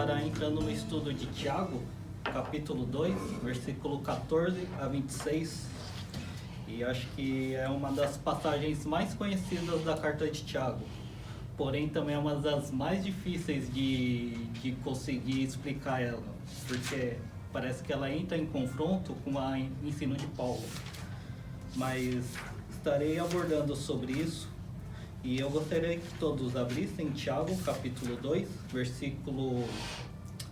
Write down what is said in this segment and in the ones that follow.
estará entrando no estudo de Tiago, capítulo 2, versículo 14 a 26. E acho que é uma das passagens mais conhecidas da carta de Tiago. Porém, também é uma das mais difíceis de conseguir explicar ela, porque parece que ela entra em confronto com o ensino de Paulo. Mas estarei abordando sobre isso e eu gostaria que todos abrissem Tiago, capítulo 2, versículo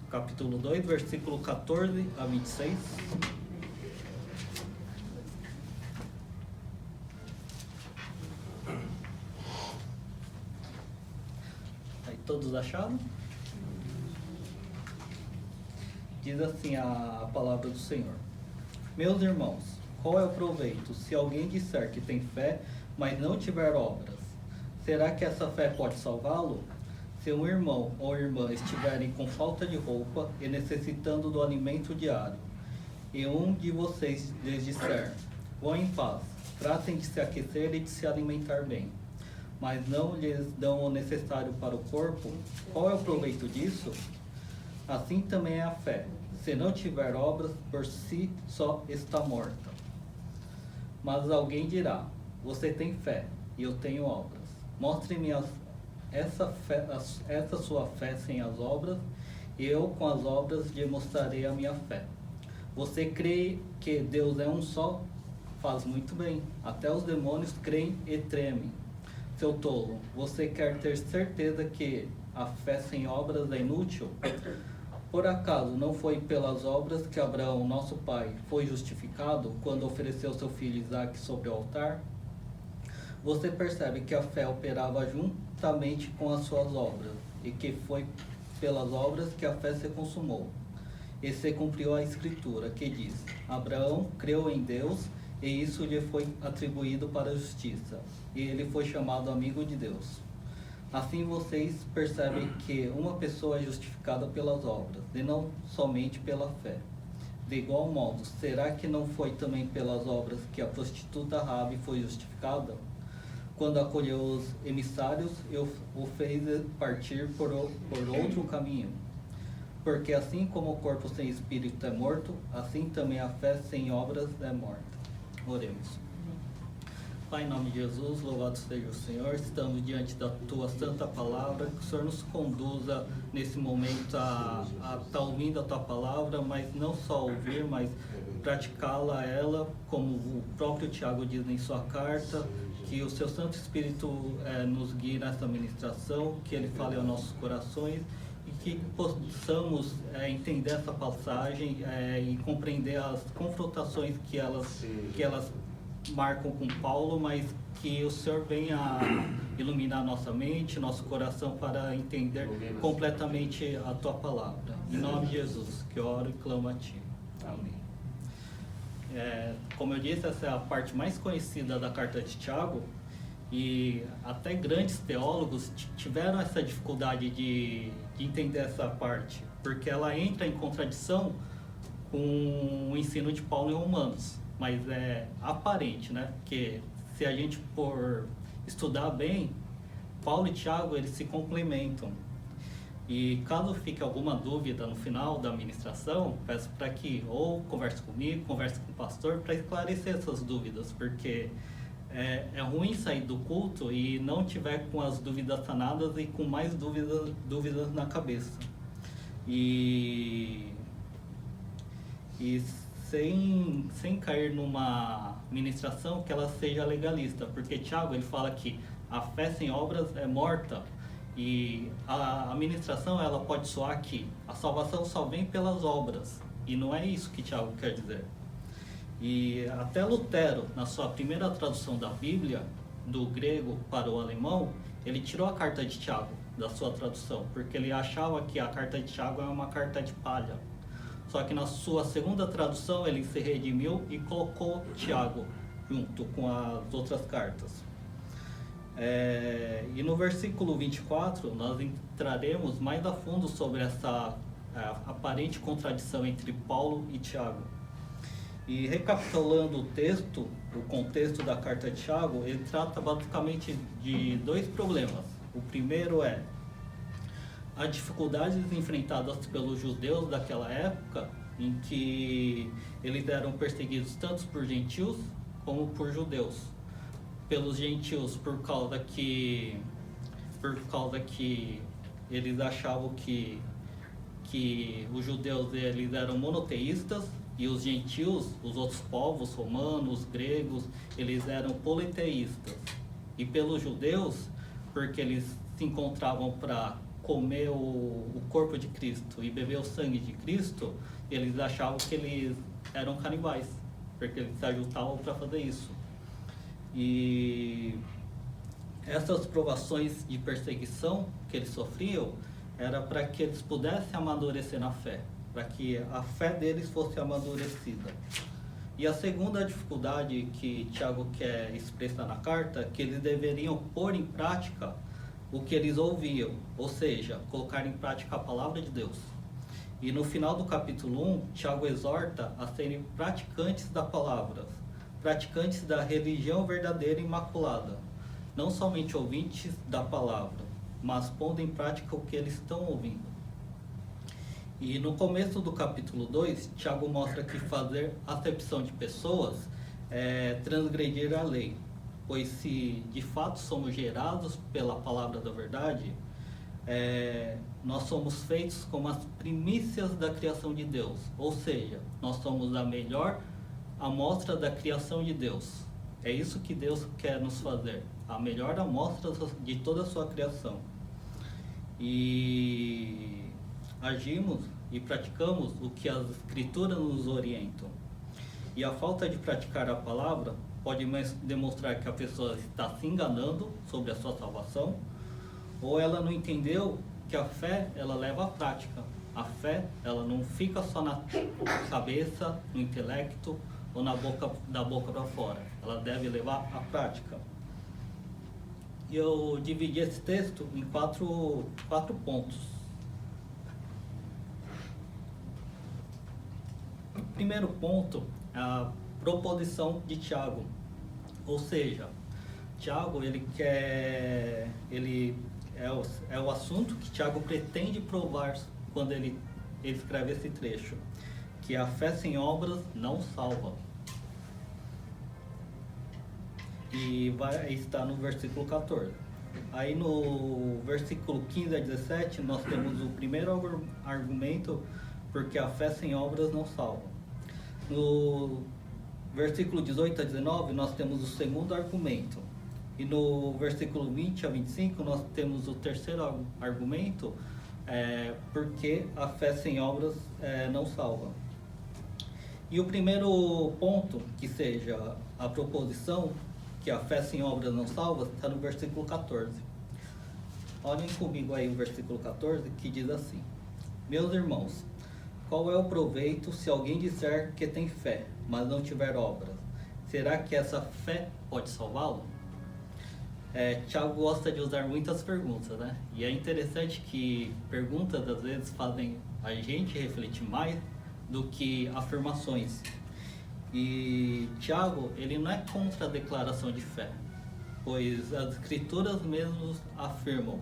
14 a 26. Todos acharam? Diz assim a palavra do Senhor: Meus irmãos, qual é o proveito se alguém disser que tem fé, mas não tiver obras? Será que essa fé pode salvá-lo? Se um irmão ou irmã estiverem com falta de roupa e necessitando do alimento diário, e um de vocês lhes disser: vão em paz, tratem de se aquecer e de se alimentar bem, mas não lhes dão o necessário para o corpo, qual é o proveito disso? Assim também é a fé. Se não tiver obras, por si só está morta. Mas alguém dirá: você tem fé e eu tenho obras. Mostre-me essa sua fé sem as obras, e eu com as obras lhe mostrarei a minha fé. Você crê que Deus é um só? Faz muito bem. Até os demônios creem e tremem. Seu tolo, você quer ter certeza que a fé sem obras é inútil? Por acaso não foi pelas obras que Abraão, nosso pai, foi justificado quando ofereceu seu filho Isaque sobre o altar? Você percebe que a fé operava juntamente com as suas obras, e que foi pelas obras que a fé se consumou. E se cumpriu a escritura, que diz: Abraão creu em Deus, e isso lhe foi atribuído para a justiça, e ele foi chamado amigo de Deus. Assim vocês percebem que uma pessoa é justificada pelas obras, e não somente pela fé. De igual modo, será que não foi também pelas obras que a prostituta Rabi foi justificada? Quando acolheu os emissários e o fez partir por outro caminho. Porque assim como o corpo sem espírito é morto, assim também a fé sem obras é morta. Oremos. Pai, em nome de Jesus, louvado seja o Senhor, estamos diante da Tua Santa Palavra, que o Senhor nos conduza nesse momento a estar ouvindo a Tua Palavra, mas não só ouvir, mas praticá-la ela, como o próprio Tiago diz em sua carta, que o Seu Santo Espírito nos guie nessa ministração, que Ele fale aos nossos corações, e que possamos entender essa passagem e compreender as confrontações que elas marcam com Paulo, mas que o Senhor venha iluminar nossa mente, nosso coração, para entender completamente a Tua Palavra. Em nome de Jesus, que eu oro e clamo a Ti. Amém. Como eu disse, essa é a parte mais conhecida da carta de Tiago, e até grandes teólogos tiveram essa dificuldade de entender essa parte, porque ela entra em contradição com o ensino de Paulo em Romanos. Mas é aparente, né? Porque se a gente for estudar bem, Paulo e Tiago, eles se complementam. E caso fique alguma dúvida no final da ministração, peço para que ou converse comigo, converse com o pastor, para esclarecer essas dúvidas, porque é ruim sair do culto e não tiver com as dúvidas sanadas e com mais dúvidas na cabeça. E sem cair numa ministração que ela seja legalista, porque Tiago, ele fala que a fé sem obras é morta, e a ministração, ela pode soar que a salvação só vem pelas obras, e não é isso que Tiago quer dizer. E até Lutero, na sua primeira tradução da Bíblia, do grego para o alemão, ele tirou a carta de Tiago da sua tradução, porque ele achava que a carta de Tiago é uma carta de palha. Só que na sua segunda tradução ele se redimiu e colocou Tiago junto com as outras cartas. E no versículo 24 nós entraremos mais a fundo sobre essa aparente contradição entre Paulo e Tiago. E recapitulando o contexto da carta de Tiago, ele trata basicamente de dois problemas. O primeiro é as dificuldades enfrentadas pelos judeus daquela época, em que eles eram perseguidos tanto por gentios como por judeus. Pelos gentios por causa que eles achavam que os judeus eles eram monoteístas e os gentios, os outros povos, romanos, gregos, eles eram politeístas. E pelos judeus, porque eles se encontravam para comer o corpo de Cristo e beber o sangue de Cristo, eles achavam que eles eram canibais, porque eles se ajuntavam para fazer isso. E essas provações de perseguição que eles sofriam era para que eles pudessem amadurecer na fé, para que a fé deles fosse amadurecida. E a segunda dificuldade que Tiago quer expressar na carta é que eles deveriam pôr em prática o que eles ouviam, ou seja, colocar em prática a palavra de Deus. E no final do capítulo 1, Tiago exorta a serem praticantes da palavra, praticantes da religião verdadeira e imaculada, não somente ouvintes da palavra, mas pondo em prática o que eles estão ouvindo. E no começo do capítulo 2, Tiago mostra que fazer acepção de pessoas é transgredir a lei, pois se de fato somos gerados pela palavra da verdade, nós somos feitos como as primícias da criação de Deus, ou seja, nós somos a melhor amostra da criação de Deus. É isso que Deus quer nos fazer, a melhor amostra de toda a sua criação. E agimos e praticamos o que as Escrituras nos orientam. E a falta de praticar a palavra pode demonstrar que a pessoa está se enganando sobre a sua salvação, ou ela não entendeu que a fé, ela leva à prática. A fé, ela não fica só na cabeça, no intelecto ou da boca para fora. Ela deve levar à prática. E eu dividi esse texto em quatro pontos. O primeiro ponto é a proposição de Tiago, ou seja, Tiago é o assunto que Tiago pretende provar quando ele escreve esse trecho, que a fé sem obras não salva. E vai estar no versículo 14. Aí no versículo 15 a 17 nós temos o primeiro argumento, porque a fé sem obras não salva. No versículo 18 a 19 nós temos o segundo argumento. E no versículo 20 a 25 nós temos o terceiro argumento, porque a fé sem obras não salva. E o primeiro ponto, que seja a proposição, que a fé sem obras não salva, está no versículo 14. Olhem comigo aí o versículo 14, que diz assim: Meus irmãos, qual é o proveito se alguém disser que tem fé, mas não tiver obras? Será que essa fé pode salvá-lo? Tiago gosta de usar muitas perguntas, né? E é interessante que perguntas às vezes fazem a gente refletir mais do que afirmações. E Tiago, ele não é contra a declaração de fé, pois as Escrituras mesmo afirmam: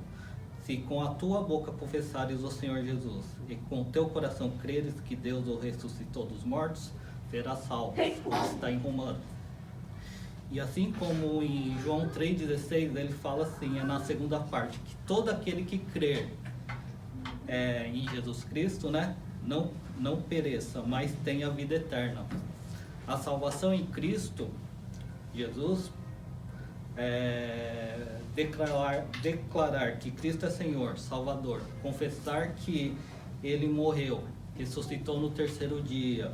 se com a tua boca confessares o Senhor Jesus e com o teu coração creres que Deus o ressuscitou dos mortos, serás salvo, como está em Romanos. E assim como em João 3,16, ele fala assim, na segunda parte, que todo aquele que crer em Jesus Cristo, né, não pereça, mas tenha vida eterna. A salvação em Cristo, Jesus, declarar que Cristo é Senhor, Salvador, confessar que Ele morreu, ressuscitou no terceiro dia,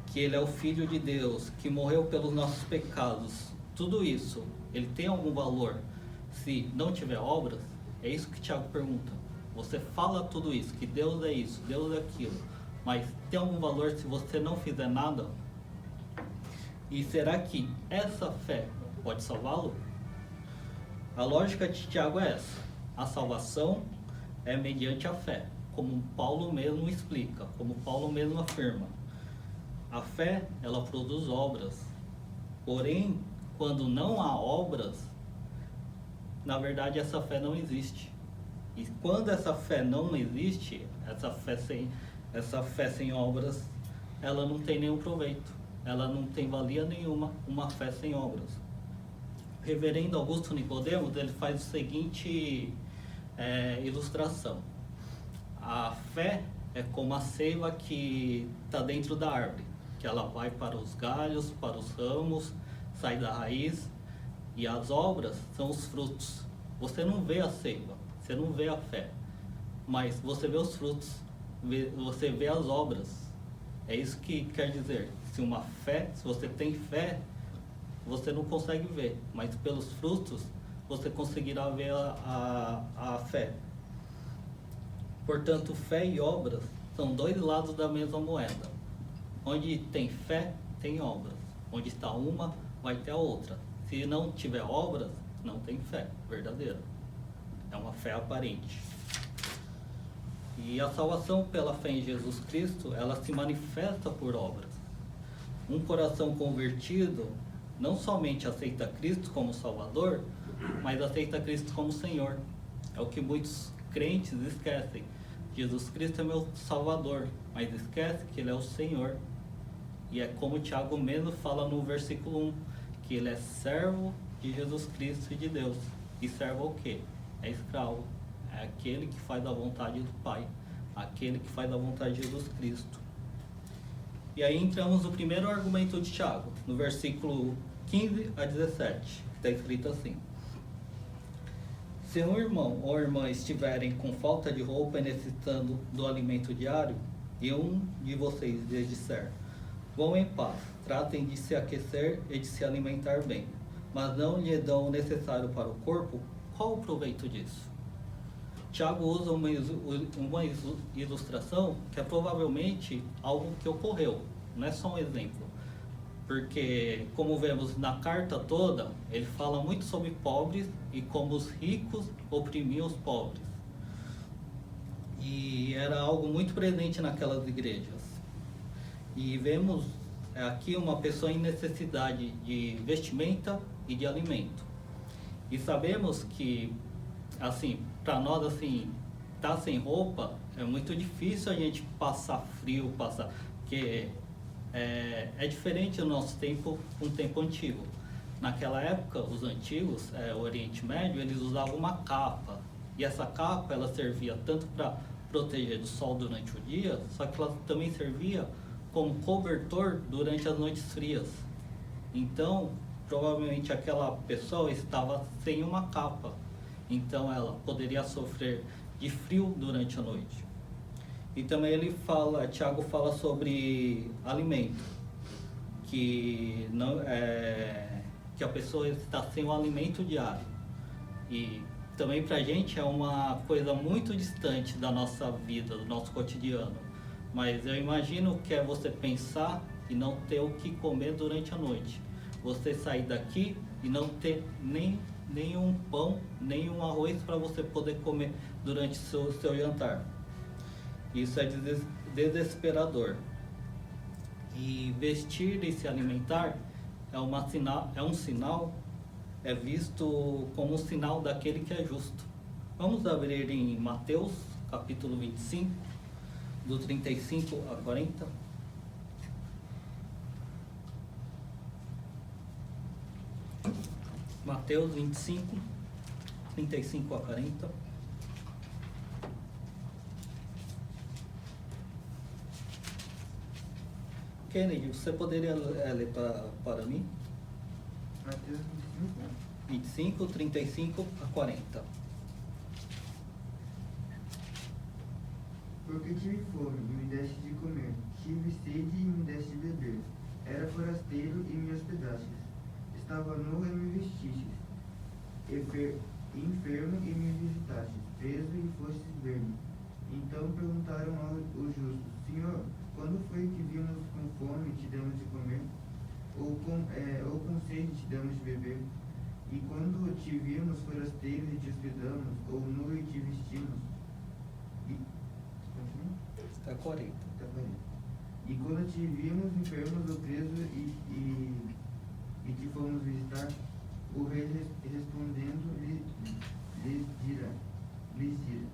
que Ele é o Filho de Deus, que morreu pelos nossos pecados, tudo isso, ele tem algum valor se não tiver obras? É isso que Tiago pergunta. Você fala tudo isso, que Deus é isso, Deus é aquilo, mas tem algum valor se você não fizer nada? E será que essa fé pode salvá-lo? A lógica de Tiago é essa: a salvação é mediante a fé, como Paulo mesmo explica, como Paulo mesmo afirma. A fé, ela produz obras, porém, quando não há obras, na verdade essa fé não existe. E quando essa fé não existe, essa fé sem obras, ela não tem nenhum proveito. Ela não tem valia nenhuma, uma fé sem obras. O reverendo Augusto Nicodemos, ele faz o seguinte ilustração. A fé é como a seiva que está dentro da árvore, que ela vai para os galhos, para os ramos, sai da raiz, e as obras são os frutos. Você não vê a seiva, você não vê a fé, mas você vê os frutos, você vê as obras. É isso que quer dizer. Se você tem fé, você não consegue ver, mas pelos frutos você conseguirá ver a fé. Portanto, fé e obras são dois lados da mesma moeda. Onde tem fé, tem obras. Onde está uma, vai ter a outra. Se não tiver obras, não tem fé verdadeira. É uma fé aparente. E a salvação pela fé em Jesus Cristo, ela se manifesta por obras. Um coração convertido não somente aceita Cristo como Salvador, mas aceita Cristo como Senhor. É o que muitos crentes esquecem. Jesus Cristo é meu Salvador, mas esquece que Ele é o Senhor. E é como Tiago mesmo fala no versículo 1, que ele é servo de Jesus Cristo e de Deus. E servo o quê? É escravo. É aquele que faz a vontade do Pai, aquele que faz a vontade de Jesus Cristo. E aí entramos no primeiro argumento de Tiago, no versículo 15 a 17, que está escrito assim: se um irmão ou irmã estiverem com falta de roupa e necessitando do alimento diário, e um de vocês lhes disser, vão em paz, tratem de se aquecer e de se alimentar bem, mas não lhe dão o necessário para o corpo, qual o proveito disso? Tiago usa uma ilustração que é provavelmente algo que ocorreu, não é só um exemplo. Porque, como vemos na carta toda, ele fala muito sobre pobres e como os ricos oprimiam os pobres. E era algo muito presente naquelas igrejas. E vemos aqui uma pessoa em necessidade de vestimenta e de alimento. E sabemos que, assim, para nós, assim, tá sem roupa, é muito difícil a gente passar frio, porque é diferente do nosso tempo com o tempo antigo. Naquela época, os antigos, o Oriente Médio, eles usavam uma capa. E essa capa, ela servia tanto para proteger do sol durante o dia, só que ela também servia como cobertor durante as noites frias. Então, provavelmente aquela pessoa estava sem uma capa. Então, ela poderia sofrer de frio durante a noite. E também Tiago fala sobre alimento, que a pessoa está sem o alimento diário. E também para a gente é uma coisa muito distante da nossa vida, do nosso cotidiano. Mas eu imagino que é você pensar e não ter o que comer durante a noite. Você sair daqui e não ter nenhum pão, nenhum arroz para você poder comer durante o seu jantar. Isso é desesperador. E vestir e se alimentar é visto como um sinal daquele que é justo. Vamos abrir em Mateus, capítulo 25, do 35 a 40. Mateus 25, 35 a 40. Kennedy, você poderia ler para mim? Mateus 25, 35 a 40. Porque tive fome e me deste de comer, tive sede e me deste de beber, era forasteiro e me hospedastes, estava nu e me vestistes, enfermo e me visitastes, preso e fostes ver-me. Então perguntaram os justos, Senhor, quando foi que vimos com fome e te demos de comer? Ou com sede te damos de beber? E quando te vimos forasteiro e te hospedamos, ou nu e te vestimos? Está 40. Está 40. E quando te vimos enfermos ou presos e te fomos visitar? O rei respondendo lhe dirá, vestir.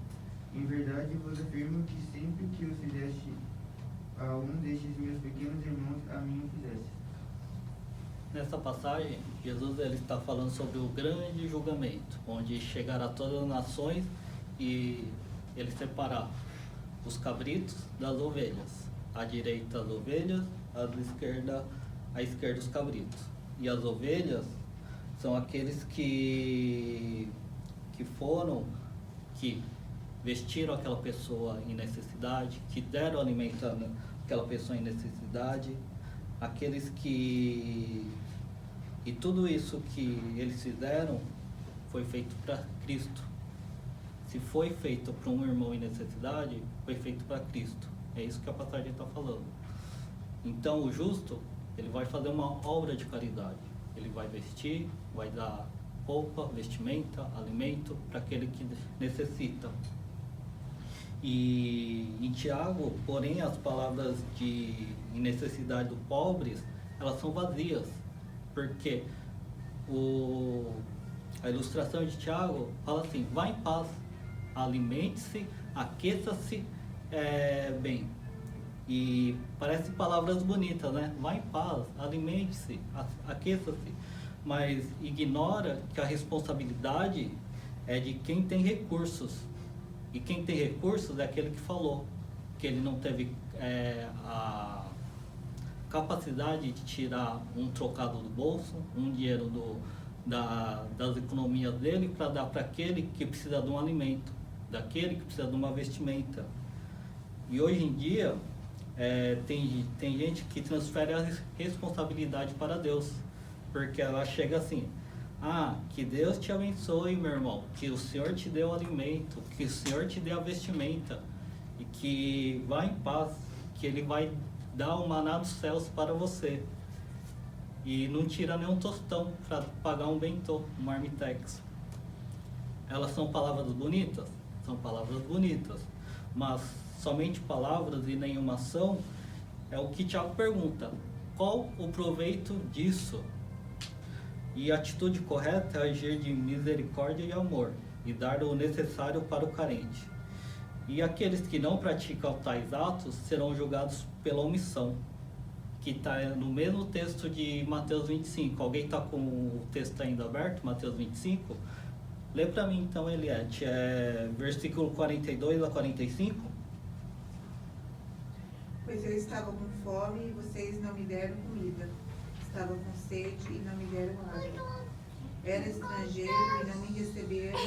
Em verdade vos afirmo que sempre que o fizeste a um destes meus pequenos irmãos, a mim o fizeste. Nessa passagem, Jesus ele está falando sobre o grande julgamento, onde chegará todas as nações e ele separar os cabritos das ovelhas. À direita as ovelhas, à esquerda os cabritos. E as ovelhas são aqueles que vestiram aquela pessoa em necessidade, que deram alimento àquela pessoa em necessidade, aqueles que... E tudo isso que eles fizeram foi feito para Cristo. Se foi feito para um irmão em necessidade, foi feito para Cristo. É isso que a passagem está falando. Então o justo, ele vai fazer uma obra de caridade. Ele vai vestir, vai dar roupa, vestimenta, alimento para aquele que necessita. E em Tiago, porém, as palavras de necessidade dos pobres, elas são vazias. Porque a ilustração de Tiago fala assim: vá em paz, alimente-se, aqueça-se bem. E parece palavras bonitas, né? Vá em paz, alimente-se, aqueça-se. Mas ignora que a responsabilidade é de quem tem recursos. E quem tem recursos é aquele que falou que ele não teve a capacidade de tirar um trocado do bolso, um dinheiro das economias dele para dar para aquele que precisa de um alimento, daquele que precisa de uma vestimenta. E hoje em dia tem gente que transfere a responsabilidade para Deus, porque ela chega assim: ah, que Deus te abençoe, meu irmão, que o Senhor te dê o alimento, que o Senhor te dê a vestimenta, e que vá em paz, que Ele vai dar o maná dos céus para você. E não tira nem um tostão para pagar um bentô, um marmitex. Elas são palavras bonitas? São palavras bonitas, mas somente palavras e nenhuma ação é o que Tiago pergunta: qual o proveito disso? E a atitude correta é agir de misericórdia e amor e dar o necessário para o carente. E aqueles que não praticam tais atos serão julgados pela omissão, que está no mesmo texto de Mateus 25. Alguém está com o texto ainda aberto, Mateus 25? Lê para mim então, Eliette, versículo 42 a 45. Pois eu estava com fome e vocês não me deram comida. Estava com sede e não me deram água. Era estrangeiro e não me receberam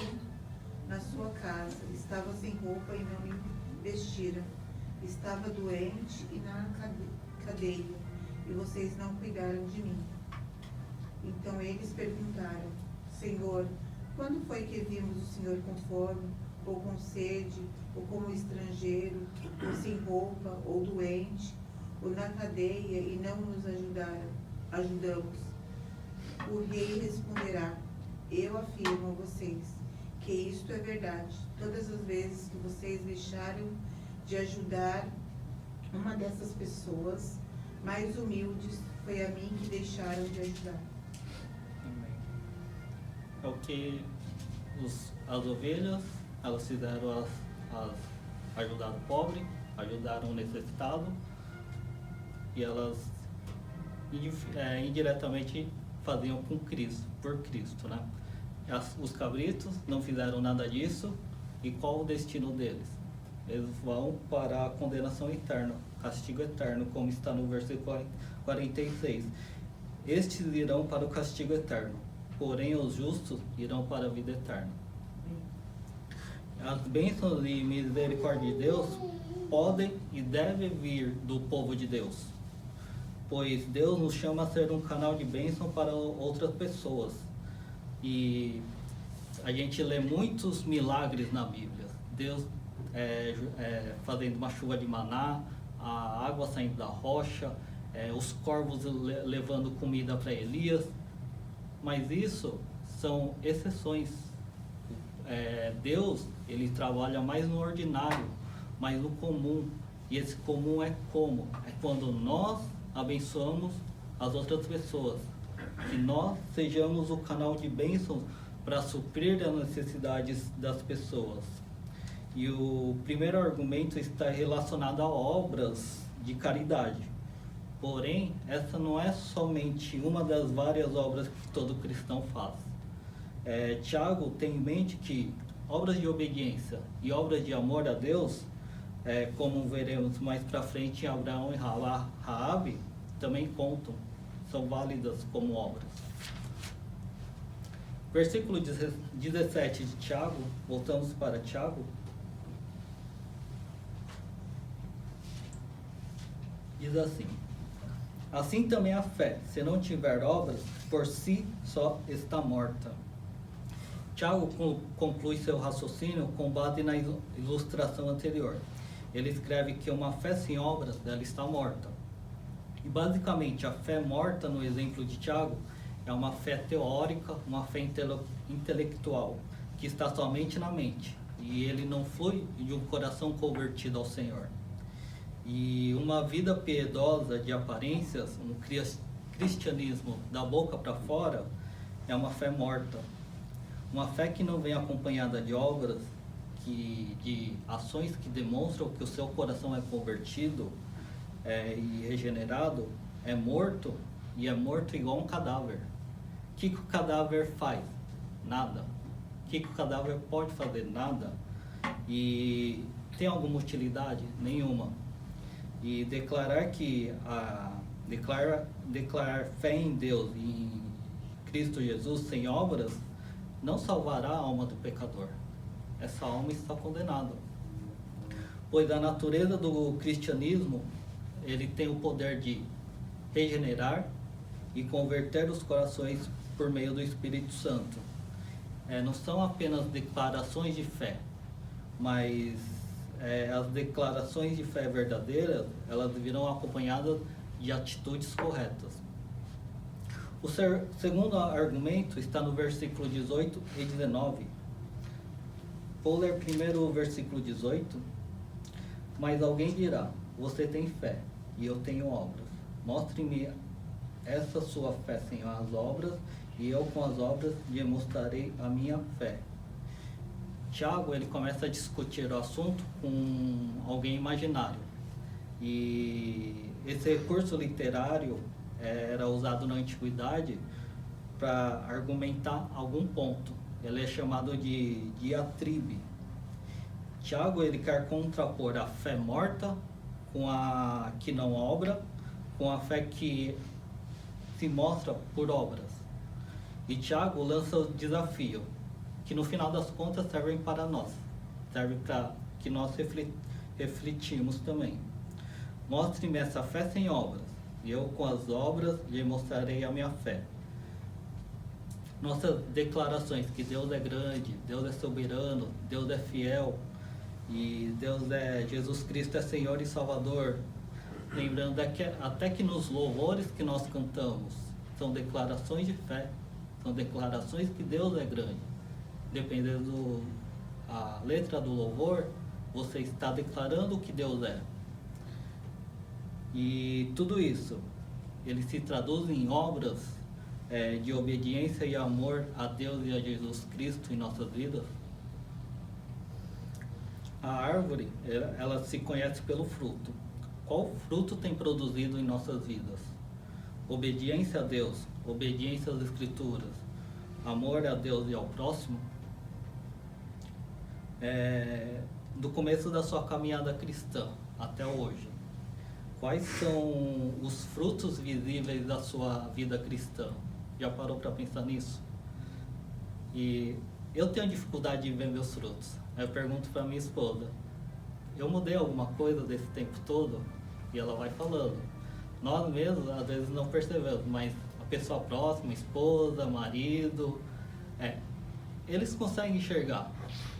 na sua casa. Estava sem roupa e não me vestiram. Estava doente e na cadeia, e vocês não cuidaram de mim. Então eles perguntaram: Senhor, quando foi que vimos o Senhor com fome, ou com sede, ou como estrangeiro, ou sem roupa, ou doente, ou na cadeia, e não nos ajudamos? O rei responderá: eu afirmo a vocês que isto é verdade. Todas as vezes que vocês deixaram de ajudar uma dessas pessoas mais humildes, foi a mim que deixaram de ajudar. Amém. É o que as ovelhas, elas fizeram, ajudaram o pobre, ajudaram o necessitado, e elas indiretamente faziam com Cristo, por Cristo, né? Os cabritos não fizeram nada disso, e qual o destino deles? Eles vão para a condenação eterna, castigo eterno, como está no versículo 46. Estes irão para o castigo eterno, porém os justos irão para a vida eterna. As bênçãos e misericórdia de Deus podem e devem vir do povo de Deus, pois Deus nos chama a ser um canal de bênção para outras pessoas. E a gente lê muitos milagres na Bíblia. Deus fazendo uma chuva de maná, a água saindo da rocha, os corvos levando comida para Elias. Mas isso são exceções. Deus, ele trabalha mais no ordinário, mais no comum. E esse comum é como? É quando nós abençoamos as outras pessoas. Que nós sejamos o canal de bênçãos para suprir as necessidades das pessoas. E o primeiro argumento está relacionado a obras de caridade. Porém, essa não é somente uma das várias obras que todo cristão faz. Tiago tem em mente que obras de obediência e obras de amor a Deus, como veremos mais para frente em Abraão e Raabe, também contam, são válidas como obras. Versículo 17 de Tiago, voltamos para Tiago. Diz assim: assim também a fé, se não tiver obras, por si só está morta. Tiago conclui seu raciocínio com base na ilustração anterior. Ele escreve que uma fé sem obras, ela está morta. E basicamente a fé morta, no exemplo de Tiago, é uma fé teórica, uma fé intelectual, que está somente na mente. E ele não flui de um coração convertido ao Senhor. E uma vida piedosa de aparências, um cristianismo da boca para fora, é uma fé morta. Uma fé que não vem acompanhada de obras, de ações que demonstram que o seu coração é convertido e regenerado, é morto, e é morto igual um cadáver. O que o cadáver faz? Nada. O que o cadáver pode fazer? Nada. E tem alguma utilidade? Nenhuma. E declarar fé em Deus e em Cristo Jesus sem obras não salvará a alma do pecador. Essa alma está condenada. Pois a natureza do cristianismo, ele tem o poder de regenerar e converter os corações por meio do Espírito Santo. Não são apenas declarações de fé, mas as declarações de fé verdadeiras, elas virão acompanhadas de atitudes corretas. O segundo argumento está no versículo 18 e 19. Vou ler primeiro o versículo 18. Mas alguém dirá: você tem fé e eu tenho obras. Mostre-me essa sua fé sem as obras, e eu com as obras lhe mostrarei a minha fé. Tiago, ele começa a discutir o assunto com alguém imaginário. E esse recurso literário era usado na antiguidade para argumentar algum ponto. Ele é chamado de diatribe. Tiago, ele quer contrapor a fé morta com a que não obra, com a fé que se mostra por obras. E Tiago lança o desafio, que no final das contas servem para nós, serve para que nós refletimos também. Mostre-me essa fé sem obras, e eu com as obras lhe mostrarei a minha fé. Nossas declarações que Deus é grande, Deus é soberano, Deus é fiel, e Jesus Cristo é Senhor e Salvador. Lembrando até que nos louvores que nós cantamos, são declarações de fé, são declarações que Deus é grande. Dependendo da letra do louvor, você está declarando o que Deus é. E tudo isso, ele se traduz em obras de obediência e amor a Deus e a Jesus Cristo em nossas vidas. A árvore, ela se conhece pelo fruto. Qual fruto tem produzido em nossas vidas? Obediência a Deus, obediência às Escrituras, amor a Deus e ao próximo. Do começo da sua caminhada cristã até hoje, quais são os frutos visíveis da sua vida cristã? Já parou para pensar nisso? E eu tenho dificuldade de ver meus frutos. Eu pergunto para minha esposa: eu mudei alguma coisa desse tempo todo? E ela vai falando. Nós mesmos às vezes não percebemos, mas a pessoa próxima, esposa, marido, eles conseguem enxergar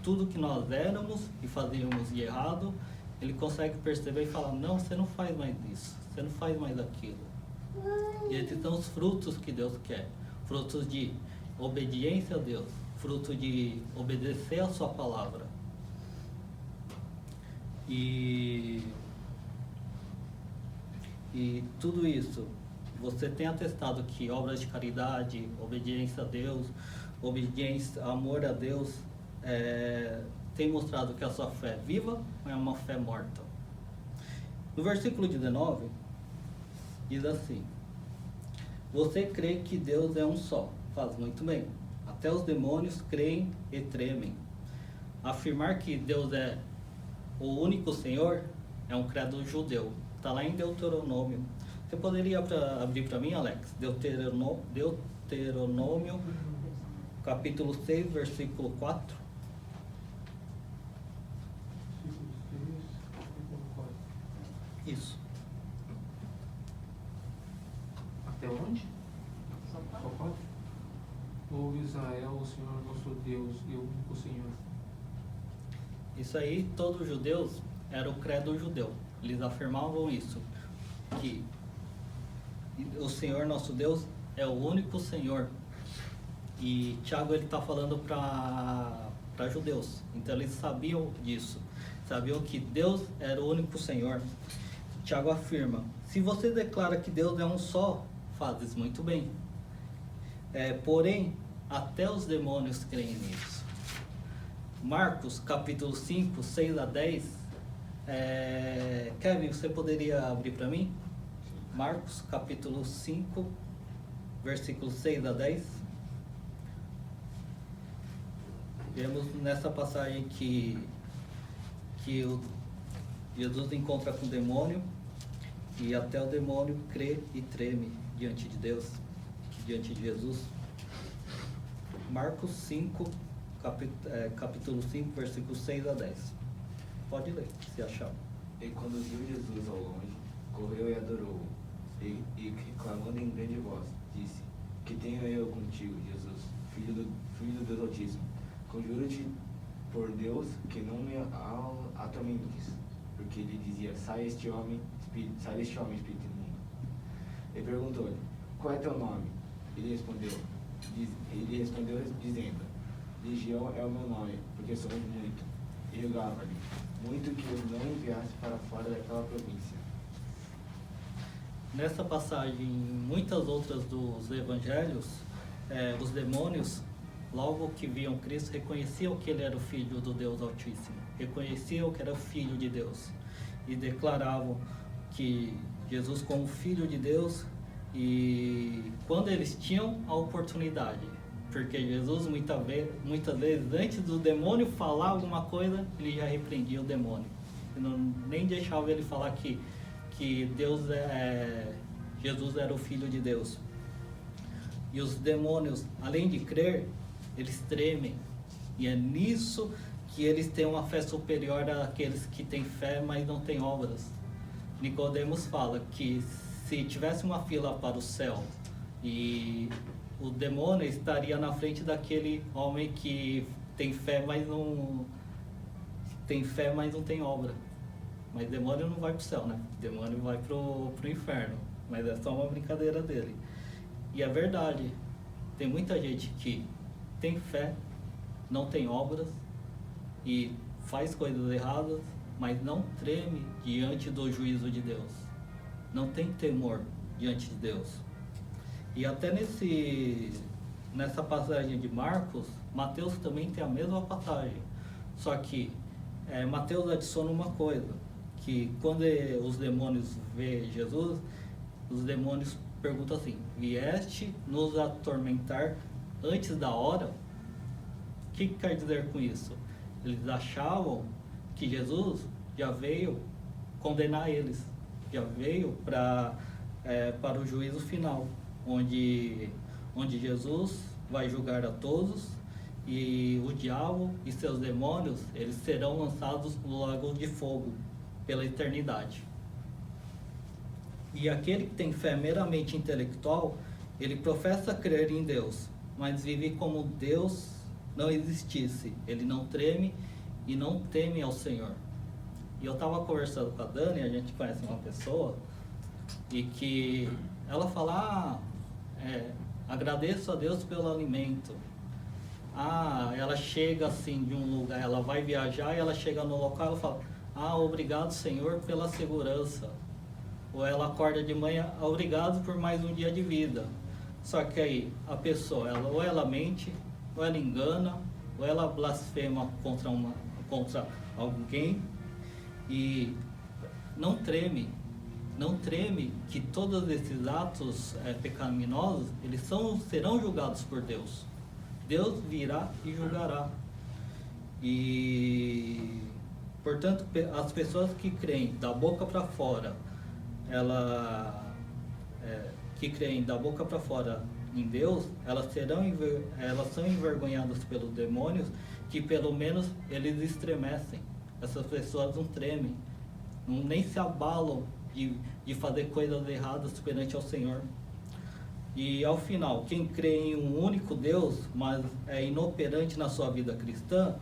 tudo que nós éramos e fazíamos de errado. Ele consegue perceber e falar: não, você não faz mais isso, você não faz mais aquilo. E esses são os frutos que Deus quer, frutos de obediência a Deus, fruto de obedecer a sua palavra. E tudo isso, você tem atestado que obras de caridade, obediência a Deus, obediência, amor a Deus, tem mostrado que a sua fé é viva ou é uma fé morta? No versículo 19, diz assim: você crê que Deus é um só, faz muito bem. Até os demônios creem e tremem. Afirmar que Deus é o único Senhor é um credo judeu. Está lá em Deuteronômio. Você poderia abrir para mim, Alex? Deuteronômio, capítulo 6, versículo 4. Isso. Até onde? Só 4? Ouve Israel, o Senhor nosso Deus e o único Senhor. Isso aí, todos os judeus, era o credo judeu. Eles afirmavam isso, que o Senhor nosso Deus é o único Senhor. E Tiago ele está falando para judeus. Então eles sabiam disso. Sabiam que Deus era o único Senhor. Tiago afirma: se você declara que Deus é um só, fazes muito bem. Porém, até os demônios creem nisso. Marcos, capítulo 5, 6 a 10. Kevin, você poderia abrir para mim? Marcos, capítulo 5, versículos 6 a 10. Vemos nessa passagem que Jesus encontra com o demônio e até o demônio crê e treme diante de Deus, diante de Jesus. Marcos 5, capítulo 5, versículos 6 a 10. Pode ler, se achar. E conduziu Jesus ao longe, correu e adorou-o, e clamando em grande voz, disse: que tenho eu contigo, Jesus, filho do Deus Altíssimo. Conjuro-te por Deus que não me atormentes. Porque ele dizia: sai deste homem, espírito imundo. E perguntou-lhe: qual é teu nome? Ele respondeu dizendo: Legião é o meu nome, porque somos muito. E rogava-lhe muito que ele não enviasse para fora daquela província. Nessa passagem, em muitas outras dos evangelhos, os demônios, logo que viam Cristo, reconheciam que ele era o Filho do Deus Altíssimo, reconheciam que era o Filho de Deus e declaravam que Jesus como Filho de Deus, e quando eles tinham a oportunidade, porque Jesus muitas vezes antes do demônio falar alguma coisa, ele já repreendia o demônio, nem deixava ele falar que Jesus era o Filho de Deus. E os demônios, além de crer, eles tremem. E é nisso que eles têm uma fé superior àqueles que têm fé, mas não têm obras. Nicodemos fala que se tivesse uma fila para o céu e o demônio estaria na frente daquele homem que tem fé, mas não tem obra. Mas demônio não vai para o céu, né? Demônio vai pro inferno. Mas é só uma brincadeira dele. E é verdade. Tem muita gente que tem fé, não tem obras e faz coisas erradas, mas não treme diante do juízo de Deus. Não tem temor diante de Deus. E até nessa passagem de Marcos, Mateus também tem a mesma passagem. Só que Mateus adiciona uma coisa, que quando os demônios veem Jesus, os demônios perguntam assim: vieste nos atormentar antes da hora? O que quer dizer com isso? Eles achavam que Jesus já veio condenar eles, já veio para o juízo final, onde Jesus vai julgar a todos, e o diabo e seus demônios, eles serão lançados no lago de fogo pela eternidade. E aquele que tem fé meramente intelectual, ele professa crer em Deus, mas vive como Deus não existisse. Ele não treme e não teme ao Senhor. E eu estava conversando com a Dani, a gente conhece uma pessoa, e que ela fala: agradeço a Deus pelo alimento. Ela chega assim de um lugar, ela vai viajar e ela chega no local e fala: obrigado, Senhor, pela segurança. Ou ela acorda de manhã: obrigado por mais um dia de vida. Só que aí a pessoa, ou ela mente, ou ela engana, ou ela blasfema contra contra alguém e não treme que todos esses atos pecaminosos, eles serão julgados por Deus. Deus virá e julgará. E, portanto, as pessoas que creem da boca para fora, que creem da boca para fora em Deus, elas são envergonhadas pelos demônios, que pelo menos eles estremecem. Essas pessoas não tremem, nem se abalam de fazer coisas erradas perante ao Senhor. E ao final, quem crê em um único Deus, mas é inoperante na sua vida cristã,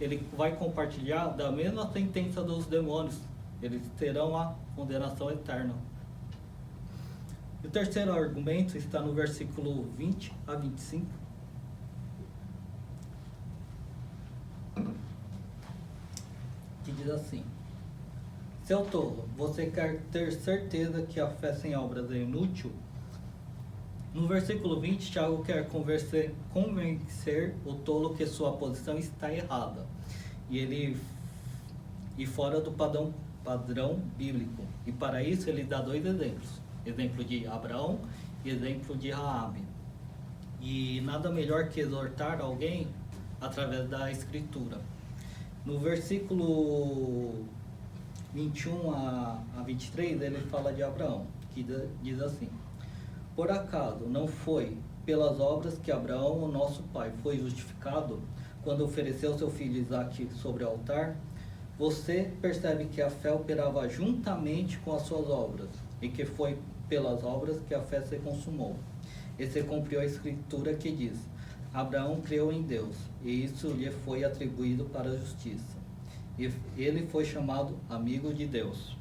ele vai compartilhar da mesma sentença dos demônios. Eles terão a condenação eterna. O terceiro argumento está no versículo 20 a 25. Que diz assim: Seu tolo, você quer ter certeza que a fé sem obras é inútil? No versículo 20, Tiago quer convencer o tolo que sua posição está errada e fora do padrão bíblico. E para isso ele dá dois exemplos: exemplo de Abraão e exemplo de Raabe. E nada melhor que exortar alguém através da Escritura. No versículo 21 a 23, ele fala de Abraão, que diz assim: Por acaso não foi pelas obras que Abraão, o nosso pai, foi justificado quando ofereceu seu filho Isaque sobre o altar? Você percebe que a fé operava juntamente com as suas obras, e que foi pelas obras que a fé se consumou. E se cumpriu a Escritura que diz: Abraão creu em Deus, e isso lhe foi atribuído para a justiça. E ele foi chamado amigo de Deus.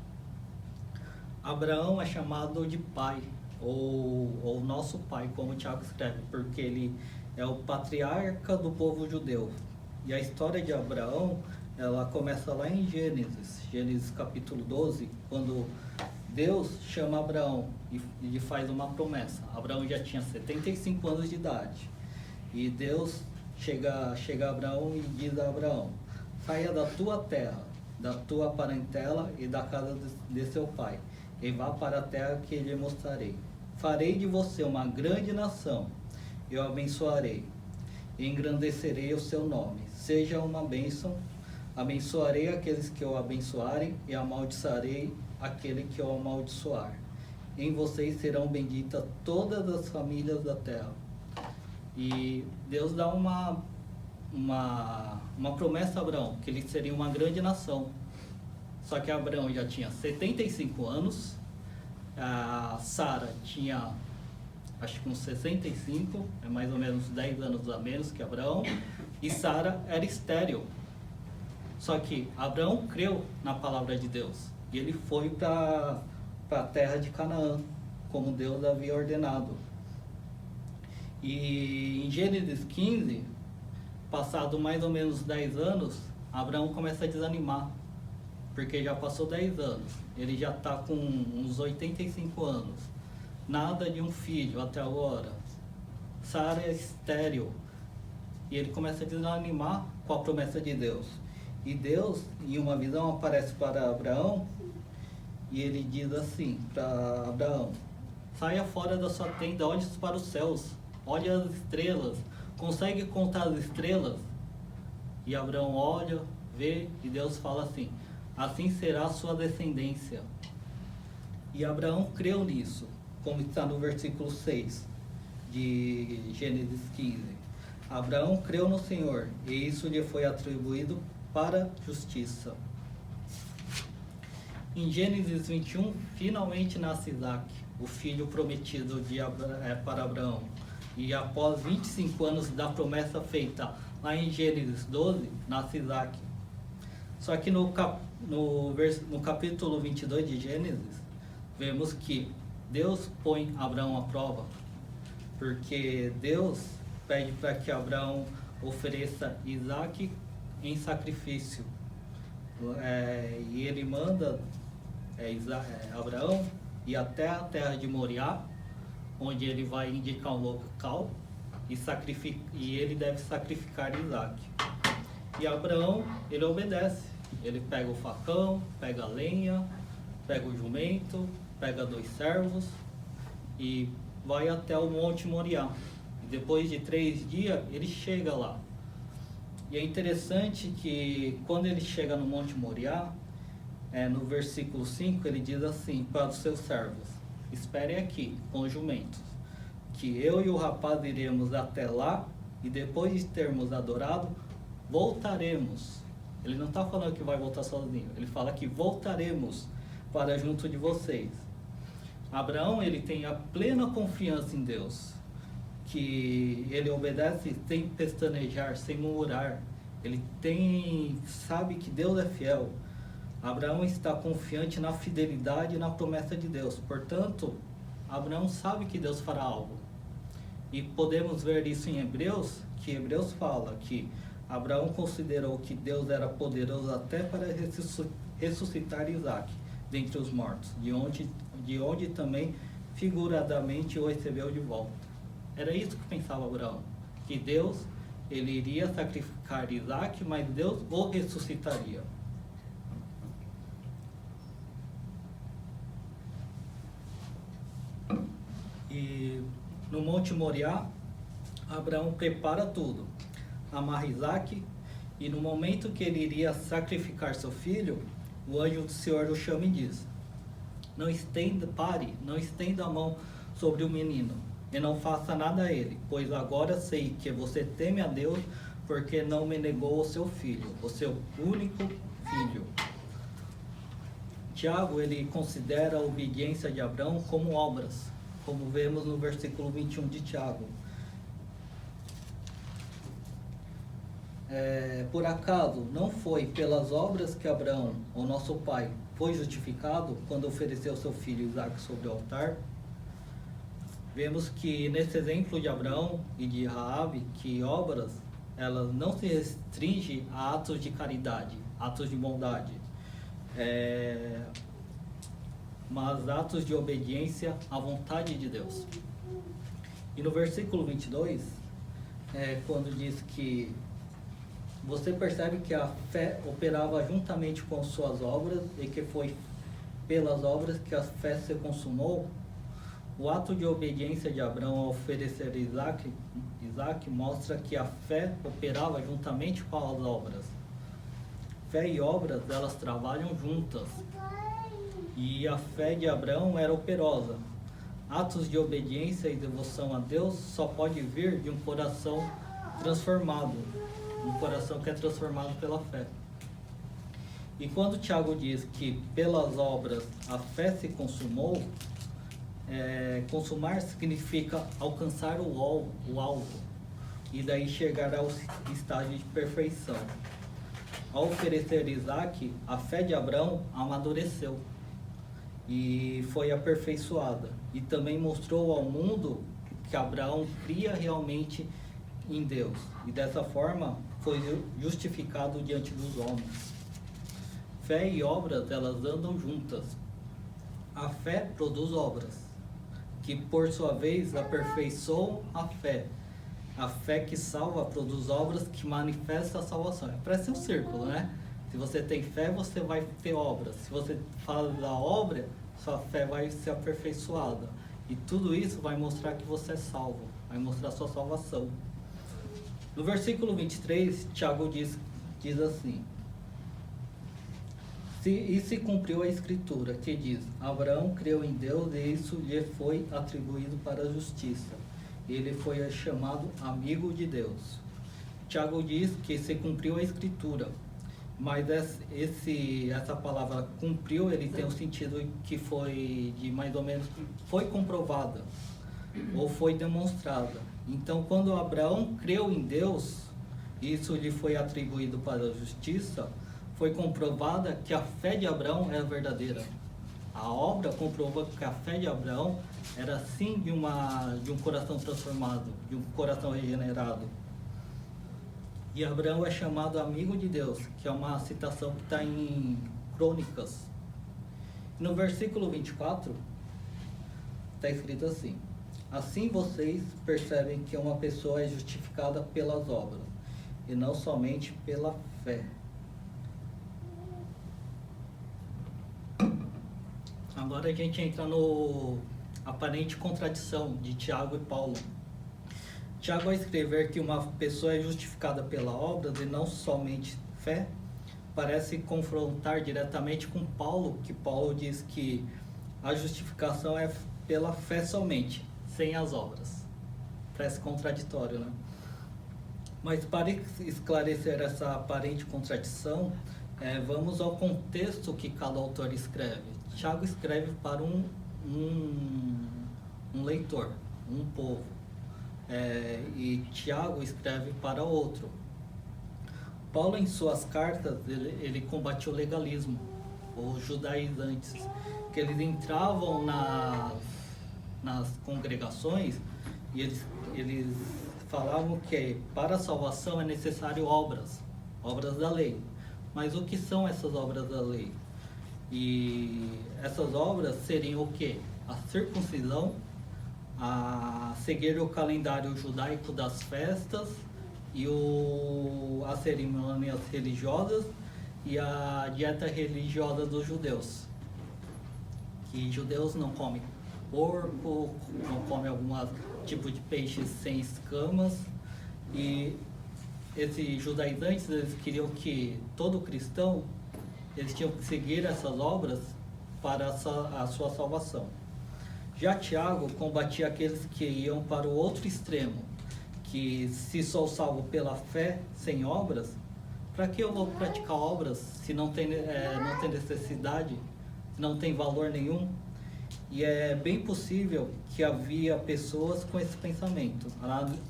Abraão é chamado de pai, ou nosso pai, como Tiago escreve, porque ele é o patriarca do povo judeu. E a história de Abraão, ela começa lá em Gênesis capítulo 12, quando Deus chama Abraão e lhe faz uma promessa. Abraão já tinha 75 anos de idade. E Deus chega a Abraão e diz a Abraão: saia da tua terra, da tua parentela e da casa de seu pai, e vá para a terra que lhe mostrarei. Farei de você uma grande nação, eu abençoarei, e engrandecerei o seu nome. Seja uma bênção, abençoarei aqueles que o abençoarem, e amaldiçoarei aquele que o amaldiçoar. Em vocês serão benditas todas as famílias da terra. E Deus dá uma promessa a Abraão, que ele seria uma grande nação. Só que Abraão já tinha 75 anos, a Sara tinha, acho que uns 65, é mais ou menos 10 anos a menos que Abraão, e Sara era estéril. Só que Abraão creu na palavra de Deus, e ele foi para a terra de Canaã, como Deus havia ordenado. E em Gênesis 15, passado mais ou menos 10 anos, Abraão começa a desanimar, porque já passou 10 anos, ele já está com uns 85 anos, nada de um filho até agora, Sara é estéril, e ele começa a desanimar com a promessa de Deus. E Deus, em uma visão, aparece para Abraão, e ele diz assim para Abraão: saia fora da sua tenda, olhe para os céus, olhe as estrelas, consegue contar as estrelas? E Abraão olha, vê, e Deus fala assim: assim será a sua descendência. E Abraão creu nisso, como está no versículo 6 de Gênesis 15. Abraão creu no Senhor, e isso lhe foi atribuído para justiça. Em Gênesis 21, finalmente nasce Isaque, o filho prometido para Abraão. E após 25 anos da promessa feita lá em Gênesis 12, nasce Isaque. Só que no capítulo 22 de Gênesis, vemos que Deus põe Abraão à prova, porque Deus pede para que Abraão ofereça Isaque em sacrifício. E ele manda Abraão ir até a terra de Moriá, onde ele vai indicar um local e ele deve sacrificar Isaque. E Abraão, ele obedece. Ele pega o facão, pega a lenha, pega o jumento, pega 2 servos e vai até o Monte Moriá. E depois de 3 dias, ele chega lá. E é interessante que quando ele chega no Monte Moriá, no versículo 5, ele diz assim para os seus servos: esperem aqui com os jumentos, que eu e o rapaz iremos até lá, e depois de termos adorado, voltaremos. Ele não está falando que vai voltar sozinho, ele fala que voltaremos para junto de vocês. Abraão, ele tem a plena confiança em Deus, que ele obedece sem pestanejar, sem murmurar. Ele sabe que Deus é fiel. Abraão está confiante na fidelidade e na promessa de Deus. Portanto, Abraão sabe que Deus fará algo. E podemos ver isso em Hebreus, que Hebreus fala que Abraão considerou que Deus era poderoso até para ressuscitar Isaac dentre os mortos, de onde também figuradamente o recebeu de volta. Era isso que pensava Abraão, que Deus, ele iria sacrificar Isaac, mas Deus o ressuscitaria. E no Monte Moriá, Abraão prepara tudo, amarra Isaac, e no momento que ele iria sacrificar seu filho, o anjo do Senhor o chama e diz: não estenda a mão sobre o menino, e não faça nada a ele, pois agora sei que você teme a Deus, porque não me negou o seu filho, o seu único filho. Tiago, ele considera a obediência de Abraão como obras, como vemos no versículo 21 de Tiago. Por acaso não foi pelas obras que Abraão, o nosso pai, foi justificado quando ofereceu seu filho Isaac sobre o altar? Vemos que nesse exemplo de Abraão e de Raabe, que obras, elas não se restringem a atos de caridade, atos de bondade, mas atos de obediência à vontade de Deus. E no versículo 22, quando diz que você percebe que a fé operava juntamente com suas obras e que foi pelas obras que a fé se consumou. O ato de obediência de Abraão ao oferecer Isaac mostra que a fé operava juntamente com as obras. Fé e obras, elas trabalham juntas. E a fé de Abraão era operosa. Atos de obediência e devoção a Deus só pode vir de um coração transformado. Um coração que é transformado pela fé. E quando Tiago diz que pelas obras a fé se consumou, consumar significa alcançar o alvo e daí chegar ao estágio de perfeição. Ao oferecer Isaac, a fé de Abraão amadureceu e foi aperfeiçoada, e também mostrou ao mundo que Abraão cria realmente em Deus, e dessa forma foi justificado diante dos homens. Fé e obras, elas andam juntas. A fé produz obras, que por sua vez aperfeiçoam a fé. A fé que salva produz obras que manifestam a salvação. Parece um círculo, né? Se você tem fé, você vai ter obras. Se você fala da obra, sua fé vai ser aperfeiçoada. E tudo isso vai mostrar que você é salvo, vai mostrar sua salvação. No versículo 23, Tiago diz assim: se cumpriu a escritura, que diz: Abraão creu em Deus e isso lhe foi atribuído para a justiça. Ele foi chamado amigo de Deus. Tiago diz que se cumpriu a escritura, mas essa palavra cumpriu, ele tem um sentido que foi de mais ou menos, foi comprovada ou foi demonstrada. Então, quando Abraão creu em Deus, isso lhe foi atribuído para a justiça, foi comprovada que a fé de Abraão era verdadeira. A obra comprovou que a fé de Abraão era sim de um coração transformado, de um coração regenerado. E Abraão é chamado amigo de Deus, que é uma citação que está em Crônicas. No versículo 24, está escrito assim: assim vocês percebem que uma pessoa é justificada pelas obras, e não somente pela fé. Agora a gente entra no aparente contradição de Tiago e Paulo. Tiago, ao escrever que uma pessoa é justificada pela obra e não somente fé, parece confrontar diretamente com Paulo, que Paulo diz que a justificação é pela fé somente, sem as obras. Parece contraditório, né? Mas para esclarecer essa aparente contradição, vamos ao contexto que cada autor escreve. Tiago escreve para um leitor, um povo. E Tiago escreve para outro. Paulo, em suas cartas, ele combatia o legalismo, os judaizantes, que eles entravam nas congregações e eles falavam que para a salvação é necessário obras da lei. Mas o que são essas obras da lei? E essas obras seriam o quê? A circuncisão, a seguir o calendário judaico das festas e as cerimônias religiosas e a dieta religiosa dos judeus. Que judeus não comem porco, não comem algum tipo de peixe sem escamas. E esses judaizantes, eles queriam que todo cristão, eles tinham que seguir essas obras para a sua salvação. Já Tiago combatia aqueles que iam para o outro extremo, que se sou salvo pela fé, sem obras, para que eu vou praticar obras se não tem necessidade, se não tem valor nenhum? E é bem possível que havia pessoas com esse pensamento,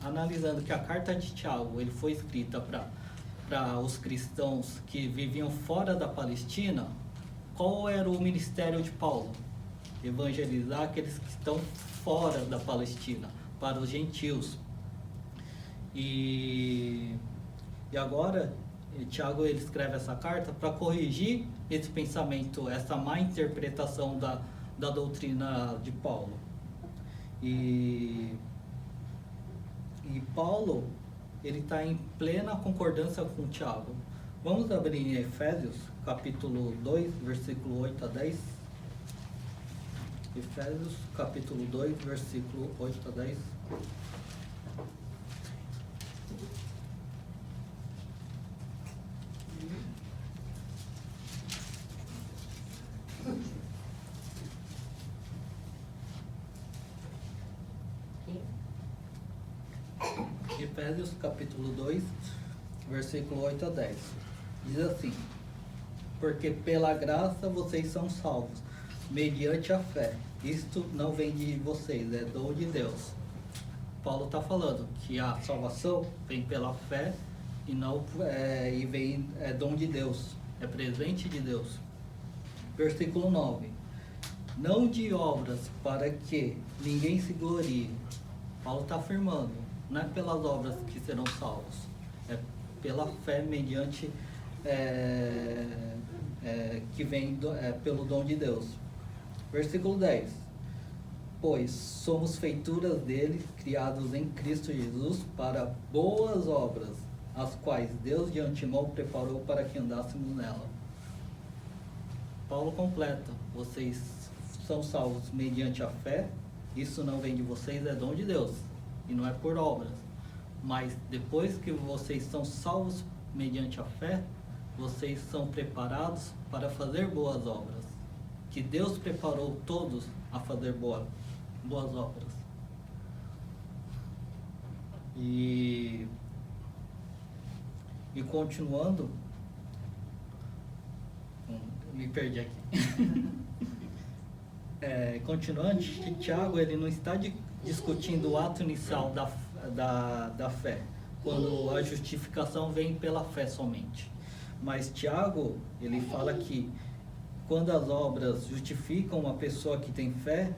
analisando que a carta de Tiago ele foi escrita para os cristãos que viviam fora da Palestina. Qual era o ministério de Paulo? Evangelizar aqueles que estão fora da Palestina, para os gentios. E agora, Tiago ele escreve essa carta para corrigir esse pensamento, essa má interpretação da doutrina de Paulo. E Paulo, ele está em plena concordância com Tiago. Vamos abrir em Efésios, capítulo 2, versículo 8 a 10. Efésios, capítulo 2, versículo 8 a 10. Efésios, capítulo 2, versículo 8 a 10. Diz assim: porque pela graça vocês são salvos, mediante a fé. Isto não vem de vocês, é dom de Deus. Paulo está falando que a salvação vem pela fé e não é dom de Deus, é presente de Deus. Versículo 9: não de obras, para que ninguém se glorie. Paulo está afirmando, não é pelas obras que serão salvos, é pela fé mediante que vem pelo dom de Deus. Versículo 10: pois somos feituras dele, criados em Cristo Jesus para boas obras, as quais Deus de antemão preparou para que andássemos nela. Paulo completa: vocês são salvos mediante a fé, isso não vem de vocês, é dom de Deus, e não é por obras. Mas depois que vocês são salvos mediante a fé, vocês são preparados para fazer boas obras, que Deus preparou todos a fazer boas obras. E continuando, me perdi aqui. Continuando, Tiago ele não está discutindo o ato inicial da fé, quando a justificação vem pela fé somente. Mas Tiago, ele fala que quando as obras justificam uma pessoa que tem fé,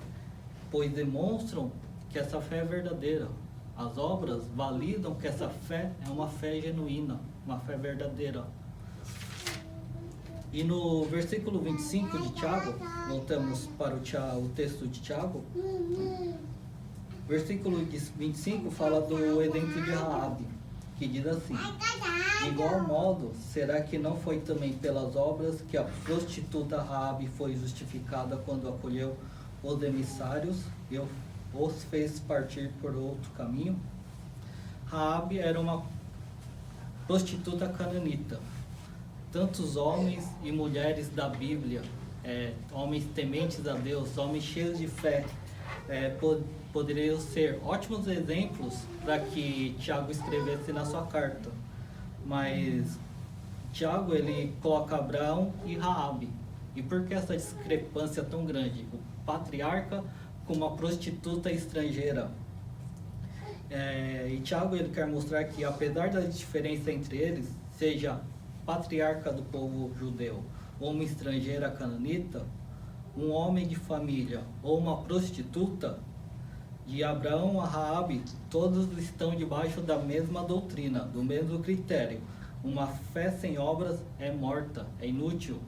pois demonstram que essa fé é verdadeira. As obras validam que essa fé é uma fé genuína, uma fé verdadeira. E no versículo 25 de Tiago, voltamos para o texto de Tiago, versículo 25 fala do exemplo de Raabe. que diz assim: de igual modo, será que não foi também pelas obras que a prostituta Raabe foi justificada quando acolheu os emissários e os fez partir por outro caminho? Raabe era uma prostituta cananita. Tantos homens e mulheres da Bíblia, homens tementes a Deus, homens cheios de fé, poderiam ser ótimos exemplos para que Tiago escrevesse na sua carta. Mas Tiago, ele coloca Abraão e Raabe. E por que essa discrepância tão grande? O patriarca com uma prostituta estrangeira. E Tiago, ele quer mostrar que, apesar da diferença entre eles, seja patriarca do povo judeu ou uma estrangeira cananita, um homem de família ou uma prostituta, de Abraão a Raabe, todos estão debaixo da mesma doutrina, do mesmo critério. Uma fé sem obras é morta, é inútil.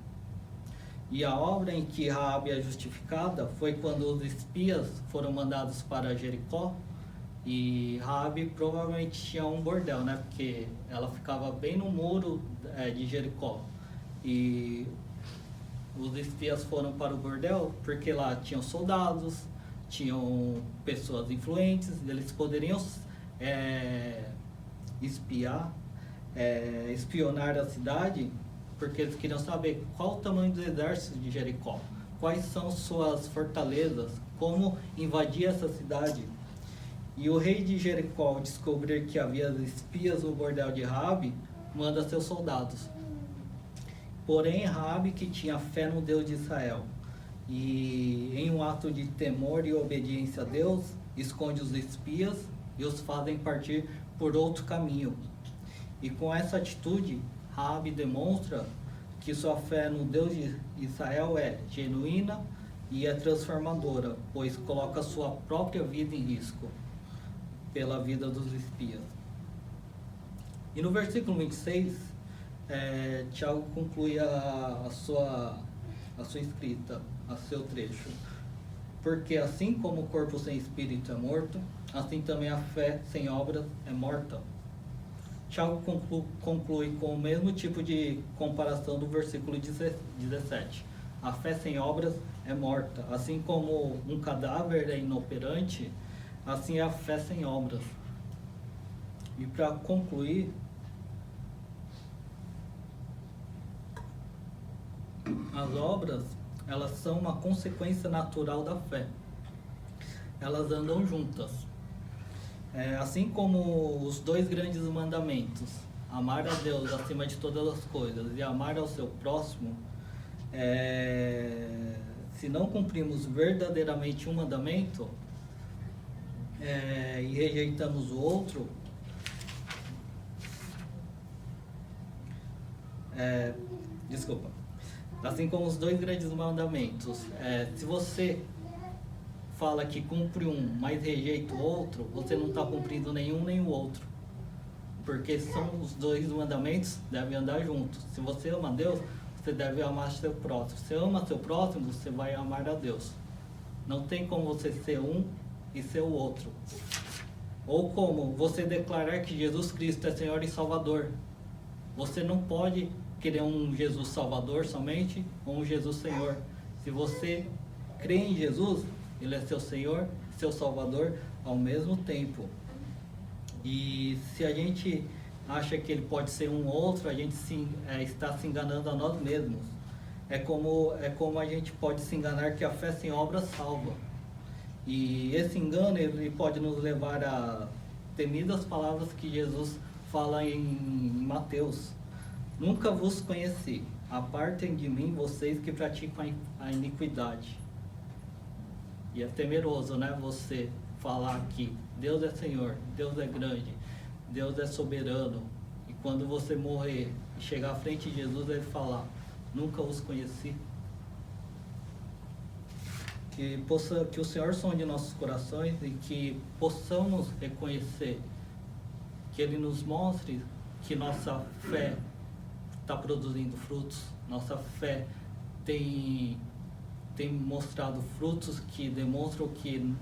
E a obra em que Raabe é justificada foi quando os espias foram mandados para Jericó. E Raabe provavelmente tinha um bordel, né? Porque ela ficava bem no muro de Jericó. E os espias foram para o bordel porque lá tinham soldados, tinham pessoas influentes, eles poderiam espionar a cidade, porque eles queriam saber qual o tamanho do exército de Jericó, quais são suas fortalezas, como invadir essa cidade. E o rei de Jericó, ao descobrir que havia espias no bordel de Raabe, manda seus soldados. Porém, Raabe, que tinha fé no Deus de Israel, e em um ato de temor e obediência a Deus, esconde os espias e os fazem partir por outro caminho. E com essa atitude, Raabe demonstra que sua fé no Deus de Israel é genuína e é transformadora, pois coloca sua própria vida em risco pela vida dos espias. E no versículo 26, Tiago conclui a sua escrita, a seu trecho. Porque assim como o corpo sem espírito é morto, assim também a fé sem obras é morta. Tiago conclui com o mesmo tipo de comparação do versículo 17. A fé sem obras é morta. Assim como um cadáver é inoperante, assim é a fé sem obras. E para concluir, as obras, elas são uma consequência natural da fé. Elas andam juntas. Assim como os dois grandes mandamentos, amar a Deus acima de todas as coisas e amar ao seu próximo, se não cumprimos verdadeiramente um mandamento e rejeitamos o outro, assim como os dois grandes mandamentos, se você fala que cumpre um, mas rejeita o outro, você não está cumprindo nenhum nem o outro. Porque são os dois mandamentos, devem andar juntos. Se você ama a Deus, você deve amar seu próximo. Se você ama seu próximo, você vai amar a Deus. Não tem como você ser um e ser o outro. Ou como você declarar que Jesus Cristo é Senhor e Salvador. Você não pode querer um Jesus Salvador somente ou um Jesus Senhor. Se você crê em Jesus, Ele é seu Senhor, seu Salvador ao mesmo tempo. E se a gente acha que Ele pode ser um outro, a gente está se enganando a nós mesmos. É como a gente pode se enganar que a fé sem obra salva. E esse engano, ele pode nos levar a temidas palavras que Jesus fala em Mateus. Nunca vos conheci, apartem de mim vocês que praticam a iniquidade. E é temeroso, né? Você falar que Deus é Senhor, Deus é grande, Deus é soberano. E quando você morrer e chegar à frente de Jesus, Ele falar, nunca os conheci. Que o Senhor sonde nossos corações e que possamos reconhecer, que Ele nos mostre que nossa fé está produzindo frutos, nossa fé tem mostrado frutos que demonstram que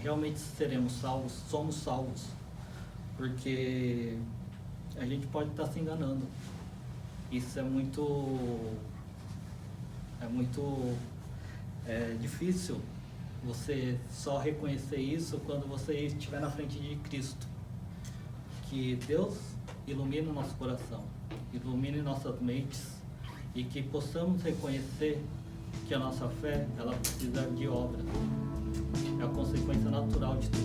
realmente seremos salvos, somos salvos. porque a gente pode estar se enganando. Isso é muito difícil você só reconhecer isso quando você estiver na frente de Cristo. Que Deus ilumine o nosso coração, ilumine nossas mentes e que possamos reconhecer que a nossa fé, ela precisa de obras. É a consequência natural de tudo